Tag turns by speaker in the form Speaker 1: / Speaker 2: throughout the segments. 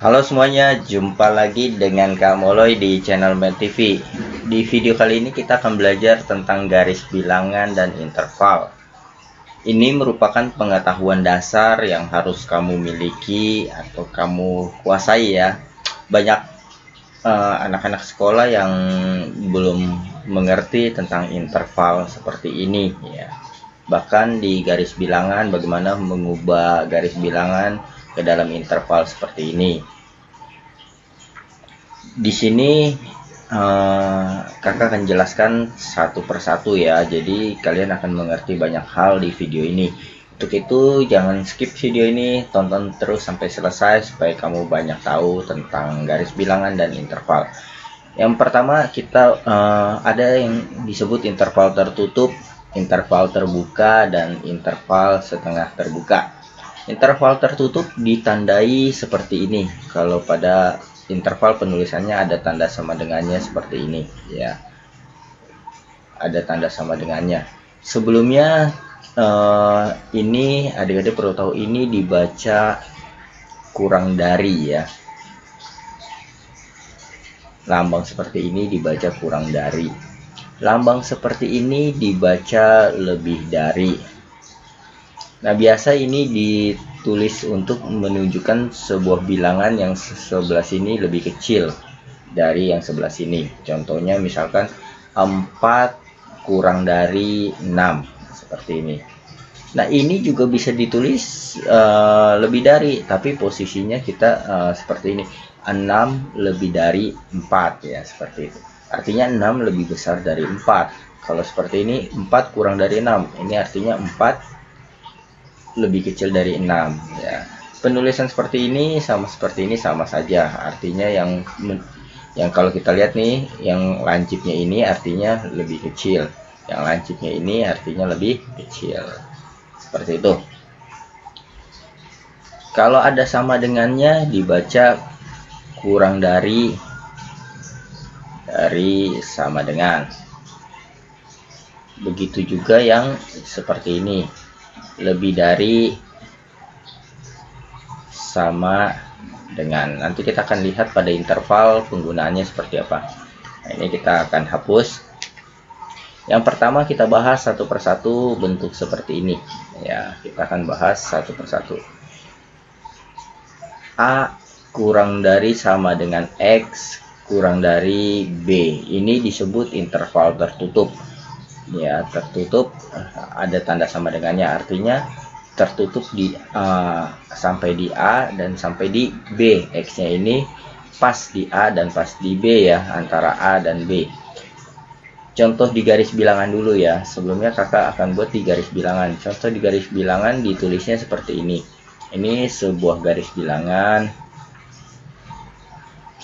Speaker 1: Halo semuanya, jumpa lagi dengan Kak Moloy di channel Med TV. Di video kali ini kita akan belajar tentang garis bilangan dan interval. Ini merupakan pengetahuan dasar yang harus kamu miliki atau kamu kuasai ya. Banyak anak-anak sekolah yang belum mengerti tentang interval seperti ini ya. Bahkan di garis bilangan, bagaimana mengubah garis bilangan ke dalam interval seperti ini. Di sini kakak akan jelaskan satu persatu ya, jadi kalian akan mengerti banyak hal di video ini. Untuk itu jangan skip video ini, tonton terus sampai selesai supaya kamu banyak tahu tentang garis bilangan dan interval. Yang pertama kita ada yang disebut interval tertutup, interval terbuka, dan interval setengah terbuka. Interval tertutup ditandai seperti ini. Kalau pada interval penulisannya ada tanda sama dengannya seperti ini ya. Ada tanda sama dengannya. Sebelumnya ini adik-adik perlu tahu ini dibaca kurang dari ya. Lambang seperti ini dibaca kurang dari. Lambang seperti ini dibaca lebih dari. Nah, biasa ini ditulis untuk menunjukkan sebuah bilangan yang sebelah sini lebih kecil dari yang sebelah sini. Contohnya misalkan 4 kurang dari 6 seperti ini. Nah, ini juga bisa ditulis lebih dari, tapi posisinya kita seperti ini. 6 lebih dari 4 ya, seperti itu. Artinya 6 lebih besar dari 4. Kalau seperti ini 4 kurang dari 6. Ini artinya 4 lebih kecil dari 6 ya. Penulisan seperti ini sama saja. Artinya yang kalau kita lihat nih, yang lancipnya ini artinya lebih kecil. Yang lancipnya ini artinya lebih kecil. Seperti itu. Kalau ada sama dengannya dibaca kurang dari sama dengan. Begitu juga yang seperti ini. Lebih dari sama dengan. Nanti kita akan lihat pada interval penggunaannya seperti apa. Nah, ini kita akan hapus. Yang pertama kita bahas satu persatu bentuk seperti ini ya. Kita akan bahas satu persatu. A kurang dari sama dengan X kurang dari B. Ini disebut interval tertutup ya. Tertutup ada tanda sama dengannya, artinya tertutup di sampai di A dan sampai di B. X nya ini pas di A dan pas di B ya, antara A dan B. Contoh di garis bilangan dulu ya. Sebelumnya kakak akan buat di garis bilangan. Contoh di garis bilangan ditulisnya seperti ini. Ini sebuah garis bilangan.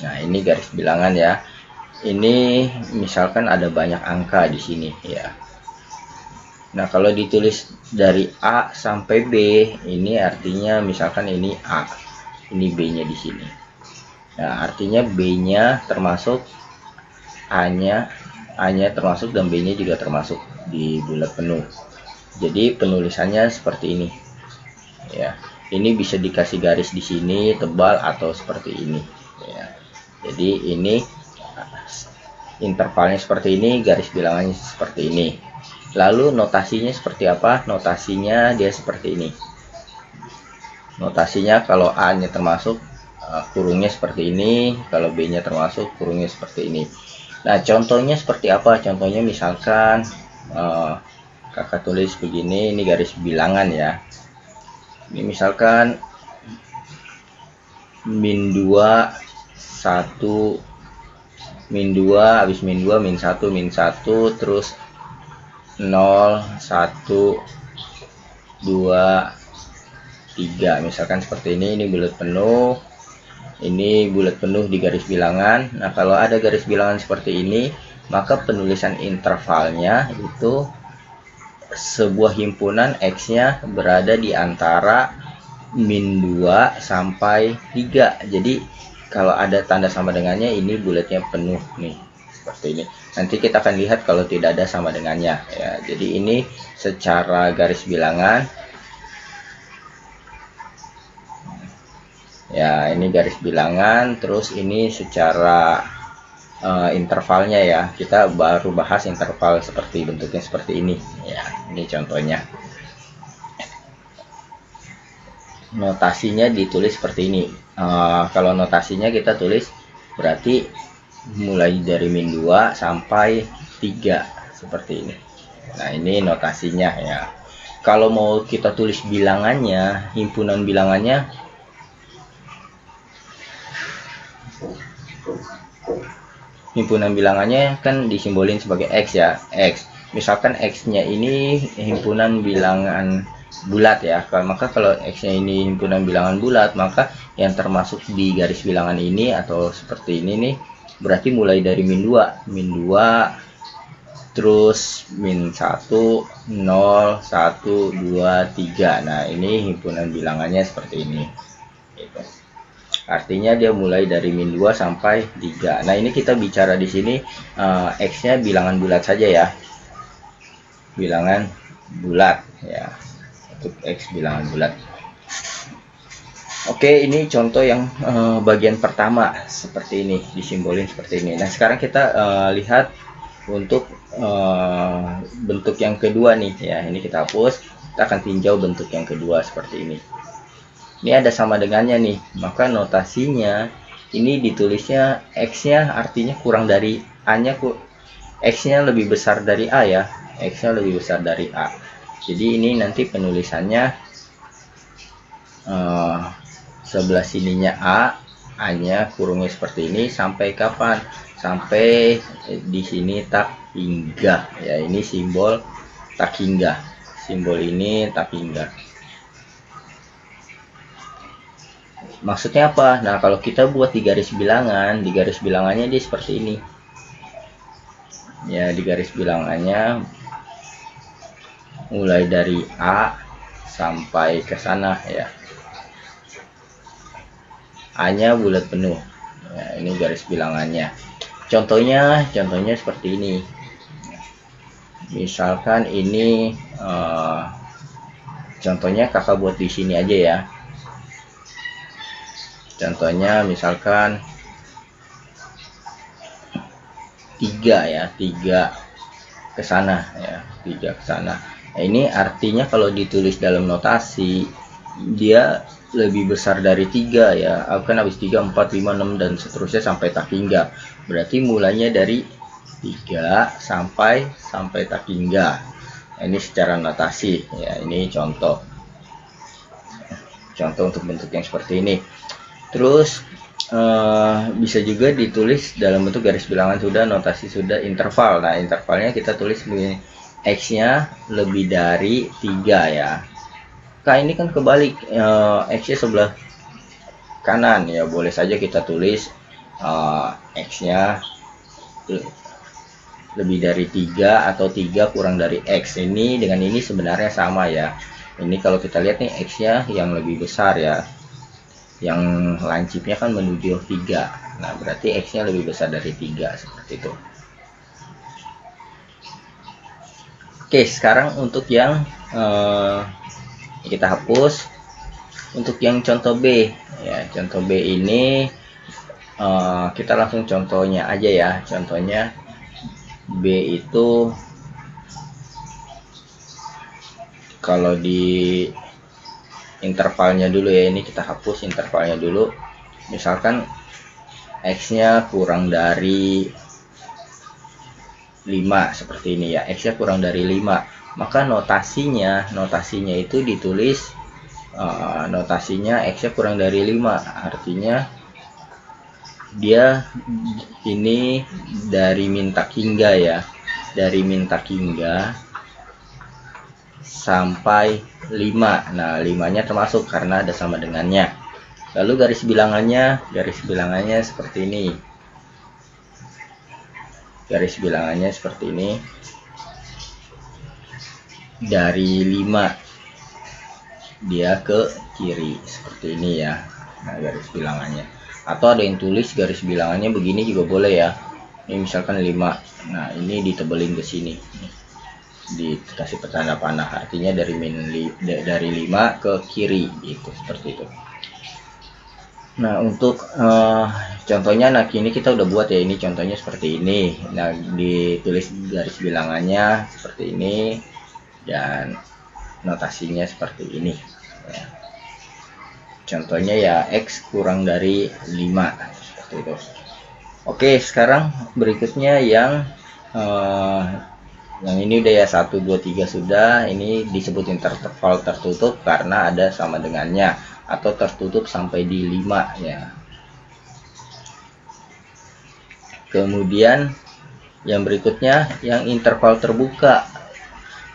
Speaker 1: Nah, ini garis bilangan ya. Ini misalkan ada banyak angka di sini ya. Nah, kalau ditulis dari A sampai B, ini artinya misalkan ini A, ini B-nya di sini. Nah, artinya B-nya termasuk, A-nya termasuk, dan B-nya juga termasuk di bulat penuh. Jadi penulisannya seperti ini. Ya, ini bisa dikasih garis di sini tebal atau seperti ini. Ya. Jadi ini intervalnya seperti ini, garis bilangannya seperti ini. Lalu notasinya seperti apa? Notasinya dia seperti ini. Notasinya kalau A-nya termasuk kurungnya seperti ini, kalau B-nya termasuk kurungnya seperti ini. Nah, contohnya seperti apa? Contohnya misalkan kakak tulis begini, ini garis bilangan ya. Ini misalkan min 2 1 min 2, habis min 2 min 1 terus 0 1 2 3 misalkan seperti ini bulat penuh, ini bulat penuh di garis bilangan. Nah, kalau ada garis bilangan seperti ini, maka penulisan intervalnya itu sebuah himpunan X-nya berada di antara min 2 sampai 3. Jadi kalau ada tanda sama dengannya, ini bulatnya penuh nih, seperti ini. Nanti kita akan lihat kalau tidak ada sama dengannya ya. Jadi ini secara garis bilangan Ya, ini garis bilangan, terus ini secara intervalnya ya. Kita baru bahas interval seperti bentuknya seperti ini. Ya, ini contohnya. Notasinya ditulis seperti ini. Kalau notasinya kita tulis berarti mulai dari min 2 sampai 3 seperti ini. Nah, ini notasinya ya. Kalau mau kita tulis bilangannya, himpunan bilangannya, kan disimbolin sebagai X ya, X. Misalkan X-nya ini himpunan bilangan bulat ya, maka kalau X-nya ini himpunan bilangan bulat, maka yang termasuk di garis bilangan ini atau seperti ini nih, berarti mulai dari min 2, terus min 1, 0, 1, 2, 3. Nah, ini himpunan bilangannya seperti ini gitu. Artinya dia mulai dari min 2 sampai 3. Nah, ini kita bicara di sini X-nya bilangan bulat saja ya. Bilangan bulat ya. Untuk X bilangan bulat. Oke, ini contoh yang bagian pertama seperti ini, disimbolin seperti ini. Nah, sekarang kita lihat untuk bentuk yang kedua nih ya. Ini kita hapus, kita akan tinjau bentuk yang kedua seperti ini. Ini ada sama dengannya nih, maka notasinya ini ditulisnya X-nya artinya kurang dari A-nya, X-nya lebih besar dari A ya, X-nya lebih besar dari A. Jadi ini nanti penulisannya sebelah sininya A-nya kurungnya seperti ini sampai kapan? Sampai di sini tak hingga ya, ini simbol tak hingga. Simbol ini tak hingga. Maksudnya apa? Nah, kalau kita buat di garis bilangan, di garis bilangannya dia seperti ini. Ya, di garis bilangannya mulai dari A sampai ke sana ya. A-nya bulat penuh. Ya, ini garis bilangannya. Contohnya seperti ini. Misalkan ini contohnya kakak buat di sini aja ya. Contohnya misalkan 3 ya, 3 ke sana ya, 3 ke sana. Nah, ini artinya kalau ditulis dalam notasi dia lebih besar dari 3 ya. Kan habis 3, 4, 5, 6 dan seterusnya sampai tak hingga. Berarti mulainya dari 3 sampai tak hingga. Nah, ini secara notasi ya, ini contoh untuk bentuk yang seperti ini. Terus bisa juga ditulis dalam bentuk garis bilangan sudah, notasi sudah, interval. Nah, intervalnya kita tulis X-nya lebih dari 3 ya. Nah, ini kan kebalik, X-nya sebelah kanan ya, boleh saja kita tulis X-nya lebih dari 3 atau 3 kurang dari X. Ini dengan ini sebenarnya sama ya. Ini kalau kita lihat nih, X-nya yang lebih besar ya, yang lancipnya kan menuju 3. Nah, berarti X-nya lebih besar dari 3 seperti itu. Oke, sekarang untuk yang kita hapus. Untuk yang contoh B ya, contoh B ini kita langsung contohnya aja ya. Contohnya B itu kalau di intervalnya dulu ya, ini kita hapus intervalnya dulu. Misalkan X-nya kurang dari 5 seperti ini ya, X-nya kurang dari 5, maka notasinya itu ditulis notasinya X-nya kurang dari 5, artinya dia ini dari min tak hingga ya, dari min tak hingga sampai 5. Nah, 5-nya termasuk karena ada sama dengannya. Lalu garis bilangannya seperti ini. Garis bilangannya seperti ini. Dari 5 dia ke kiri seperti ini ya. Nah, garis bilangannya. Atau ada yang tulis garis bilangannya begini juga boleh ya. Ini misalkan 5. Nah, ini ditebelin ke sini. Dikasih tanda panah, artinya dari 5 ke kiri gitu, seperti itu. Nah, untuk contohnya, nah ini kita udah buat ya, ini contohnya seperti ini. Nah, ditulis garis bilangannya seperti ini dan notasinya seperti ini ya. Contohnya ya X kurang dari 5 seperti itu. Oke, sekarang berikutnya yang ini udah ya, 1 2 3 sudah. Ini disebut interval tertutup karena ada sama dengannya, atau tertutup sampai di 5 ya. Kemudian yang berikutnya yang interval terbuka,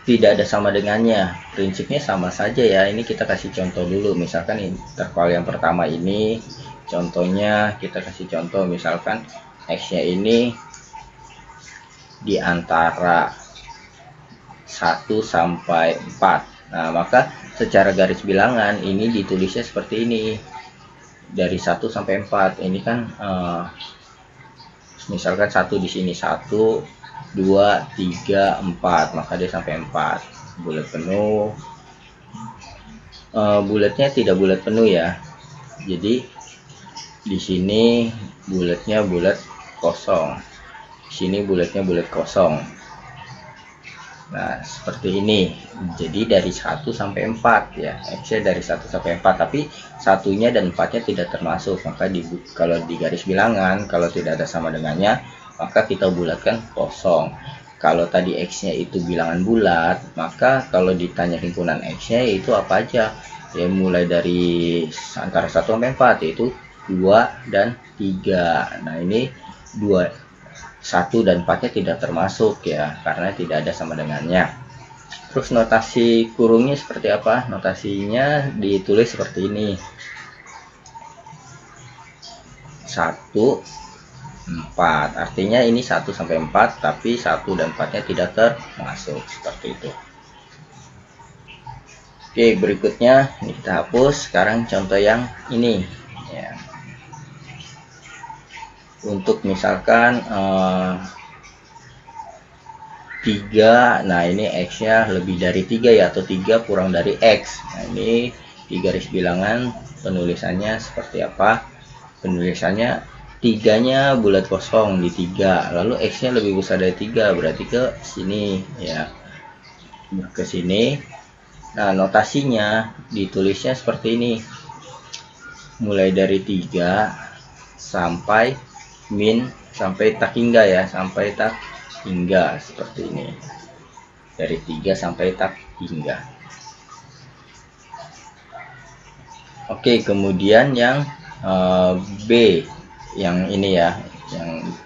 Speaker 1: tidak ada sama dengannya. Prinsipnya sama saja ya. Ini kita kasih contoh dulu. Misalkan interval yang pertama ini, contohnya kita kasih contoh, misalkan X-nya ini di antara 1 sampai 4. Nah, maka secara garis bilangan ini ditulisnya seperti ini. Dari 1 sampai 4. Ini kan misalkan 1 di sini, 1 2 3 4, maka dia sampai 4. Bulat penuh. Bulatnya tidak bulat penuh ya. Jadi di sini bulatnya bulat kosong. Di sini bulatnya bulat kosong. Nah, seperti ini. Jadi dari 1 sampai 4 ya. X-nya dari 1 sampai 4, tapi satunya dan 4-nya tidak termasuk. Maka kalau di garis bilangan, kalau tidak ada sama dengannya, maka kita bulatkan kosong. Kalau tadi X-nya itu bilangan bulat, maka kalau ditanya himpunan X-nya itu apa aja? Ya, mulai dari antara 1 sampai 4, yaitu 2 dan 3. Nah, ini 2, 1 dan 4-nya tidak termasuk ya, karena tidak ada sama dengannya. Terus notasi kurungnya seperti apa? Notasinya ditulis seperti ini. 1 4, artinya ini 1 sampai 4, tapi 1 dan 4-nya tidak termasuk, seperti itu. Oke, berikutnya ini kita hapus. Sekarang contoh yang ini ya. Untuk misalkan 3, nah ini X-nya lebih dari 3 ya, atau 3 kurang dari X. Nah, ini di garis bilangan penulisannya seperti apa? Penulisannya 3-nya bulat kosong di 3, lalu X-nya lebih besar dari 3, berarti ke sini ya, ke sini. Nah, notasinya ditulisnya seperti ini. Mulai dari 3 sampai sampai tak hingga ya, sampai tak hingga, seperti ini. Dari 3 sampai tak hingga. Oke, kemudian yang B, yang ini ya, yang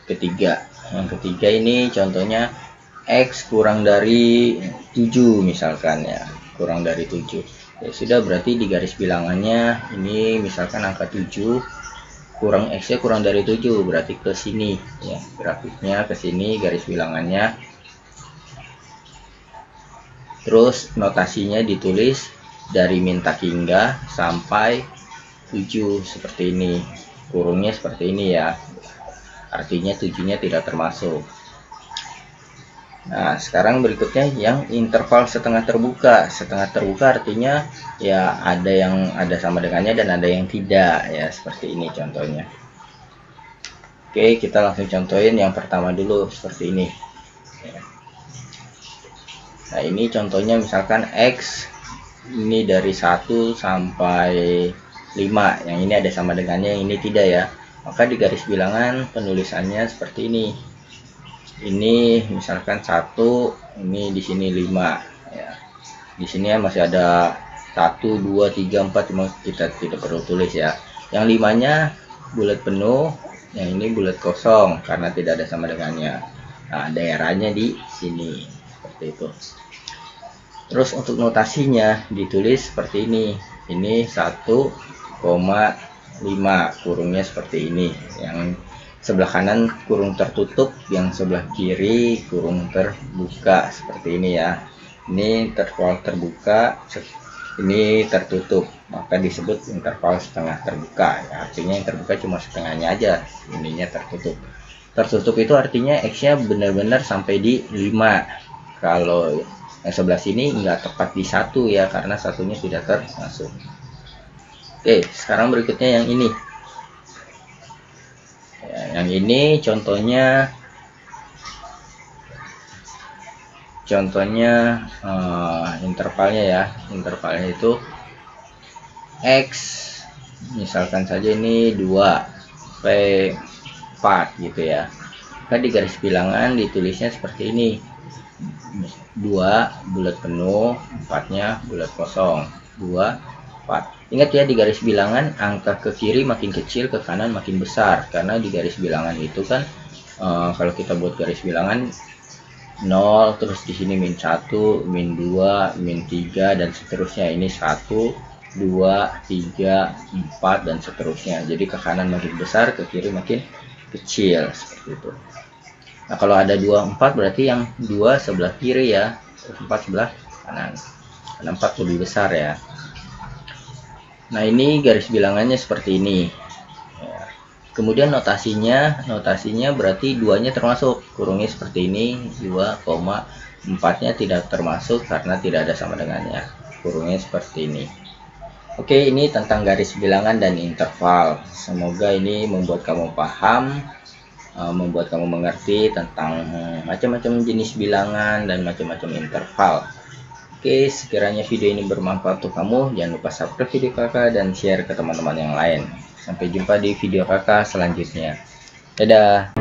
Speaker 1: ketiga. Yang ketiga ini contohnya X kurang dari 7 misalkan ya, kurang dari 7. Ya sudah, berarti di garis bilangannya ini misalkan angka 7 kurang X-nya kurang dari 7, berarti ke sini ya, grafiknya ke sini, garis bilangannya. Terus notasinya ditulis dari min tak hingga sampai 7 seperti ini. Kurungnya seperti ini ya, artinya 7-nya tidak termasuk. Nah, sekarang berikutnya yang interval setengah terbuka. Setengah terbuka artinya ya ada yang ada sama dengannya dan ada yang tidak ya, seperti ini contohnya. Oke, kita langsung contohin yang pertama dulu, seperti ini. Nah, ini contohnya misalkan X ini dari 1 sampai 5, yang ini ada sama dengannya, yang ini tidak ya. Maka di garis bilangan penulisannya seperti ini. Ini misalkan 1, ini di sini 5 ya. Di sini ya masih ada 1 2 3 4, cuma kita tidak perlu tulis ya. Yang 5-nya bulat penuh, yang ini bulat kosong karena tidak ada sama dengannya. Nah, daerahnya di sini seperti itu. Terus untuk notasinya ditulis seperti ini. Ini 1,5, kurungnya seperti ini. Yang sebelah kanan kurung tertutup, yang sebelah kiri kurung terbuka, seperti ini ya. Ini interval terbuka, ini tertutup, maka disebut interval setengah terbuka ya. Artinya yang terbuka cuma setengahnya aja, ininya tertutup. Tertutup itu artinya X-nya benar-benar sampai di 5. Kalau yang sebelah sini nggak tepat di 1 ya, karena satunya tidak termasuk. Oke, sekarang berikutnya yang ini. Ya, yang ini contohnya intervalnya ya. Intervalnya itu X, misalkan saja ini 2, V 4 gitu ya. Kan di garis bilangan ditulisnya seperti ini, 2 bulat penuh, 4-nya bulat kosong, 2 4. Ingat ya, di garis bilangan angka ke kiri makin kecil, ke kanan makin besar, karena di garis bilangan itu kan kalau kita buat garis bilangan 0, terus di sini min 1, min 2, min 3 dan seterusnya. Ini 1, 2, 3, 4 dan seterusnya. Jadi ke kanan makin besar, ke kiri makin kecil, seperti itu. Nah, kalau ada 2 4 berarti yang 2 sebelah kiri ya, 4 sebelah kanan. Karena 4 lebih besar ya. Nah, ini garis bilangannya seperti ini ya. Kemudian notasinya berarti 2-nya termasuk, kurungnya seperti ini, 2, 4-nya tidak termasuk karena tidak ada sama dengannya, kurungnya seperti ini. Oke, ini tentang garis bilangan dan interval. Semoga ini membuat kamu paham, membuat kamu mengerti tentang macam-macam jenis bilangan dan macam-macam interval. Oke, sekiranya video ini bermanfaat untuk kamu, jangan lupa subscribe video kakak dan share ke teman-teman yang lain. Sampai jumpa di video kakak selanjutnya. Dadah.